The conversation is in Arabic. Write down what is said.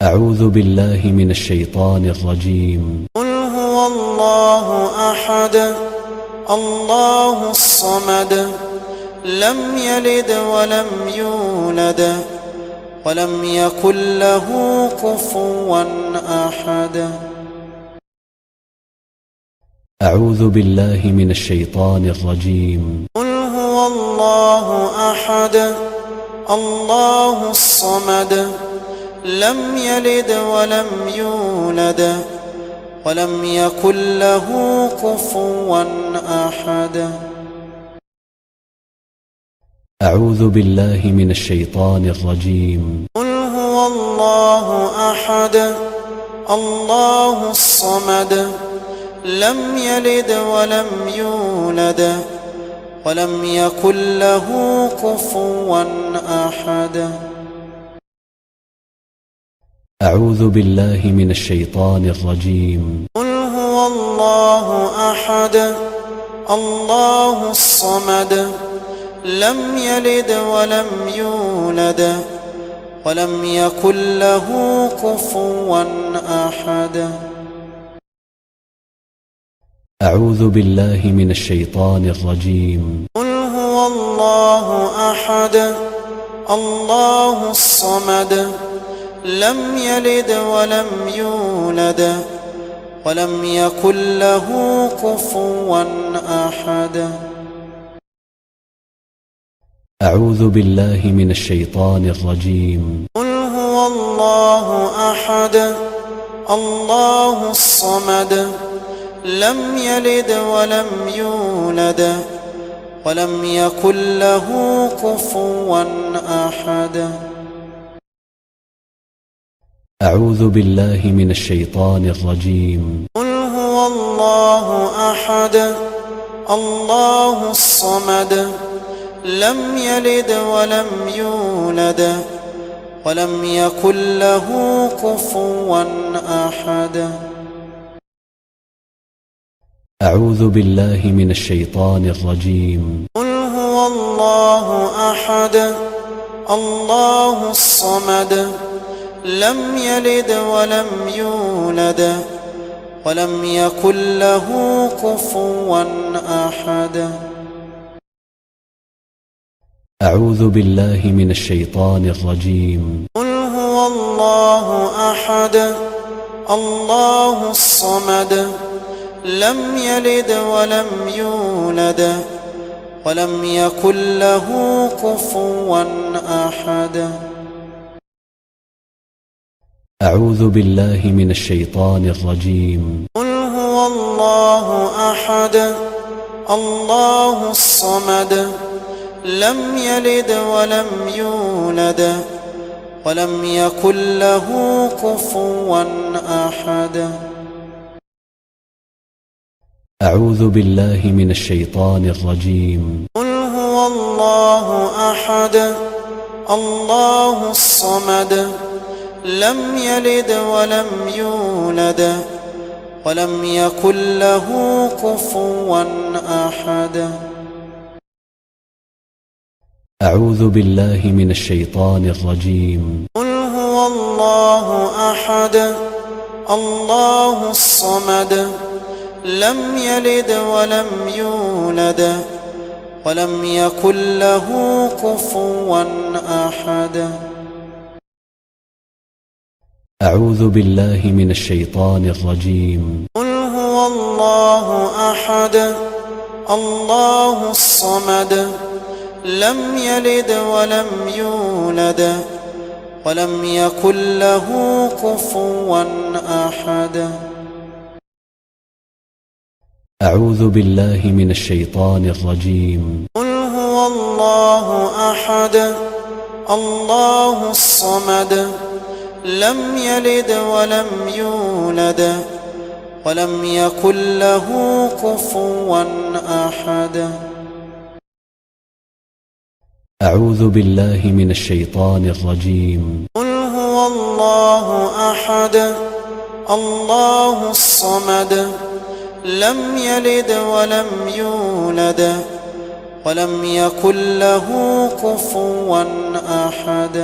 أعوذ بالله من الشيطان الرجيم. قل هو الله أحد الله الصمد لم يلد ولم يولد ولم يكن له كفوا أحد. أعوذ بالله من الشيطان الرجيم. قل هو الله أحد الله الصمد لم يلد ولم يولد ولم يكن له كفوا أحد. أعوذ بالله من الشيطان الرجيم. قل هو الله أحد الله الصمد لم يلد ولم يولد ولم يكن له كفوا أحد. أعوذ بالله من الشيطان الرجيم. قل هو الله أحد الله الصمد لم يلد ولم يولد ولم يكن له كفوا أحد. أعوذ بالله من الشيطان الرجيم. قل هو الله أحد الله الصمد لم يلد ولم يولد ولم يكن له كفوا أحد. أعوذ بالله من الشيطان الرجيم. قل هو الله أحد الله الصمد لم يلد ولم يولد ولم يكن له كفوا أحد. أعوذ بالله من الشيطان الرجيم. قل هو الله أحد الله الصمد لم يلد ولم يولد ولم يكن له كفوا أحد. أعوذ بالله من الشيطان الرجيم. قل هو الله أحد الله الصمد لم يلد ولم يولد ولم يكن له كفوا أحد. أعوذ بالله من الشيطان الرجيم. قل هو الله أحد الله الصمد لم يلد ولم يولد ولم يكن له كفوا أحد. أعوذ بالله من الشيطان الرجيم. قل هو الله أحد الله الصمد لم يلد ولم يولد ولم يكن له كفوا أحد. أعوذ بالله من الشيطان الرجيم. قل هو الله أحد الله الصمد لم يلد ولم يولد ولم يكن له كفوا أحد. أعوذ بالله من الشيطان الرجيم. قل هو الله أحد الله الصمد لم يلد ولم يولد ولم يكن له كفوا أحد. أعوذ بالله من الشيطان الرجيم. قل هو الله أحد الله الصمد لم يلد ولم يولد ولم يكن له كفوا أحد. أعوذ بالله من الشيطان الرجيم. قل هو الله أحد الله الصمد لم يلد ولم يولد ولم يكن له كفوا أحد. أعوذ بالله من الشيطان الرجيم. قل هو الله أحد الله الصمد لم يلد ولم يولد ولم يكن له كفوا أحد.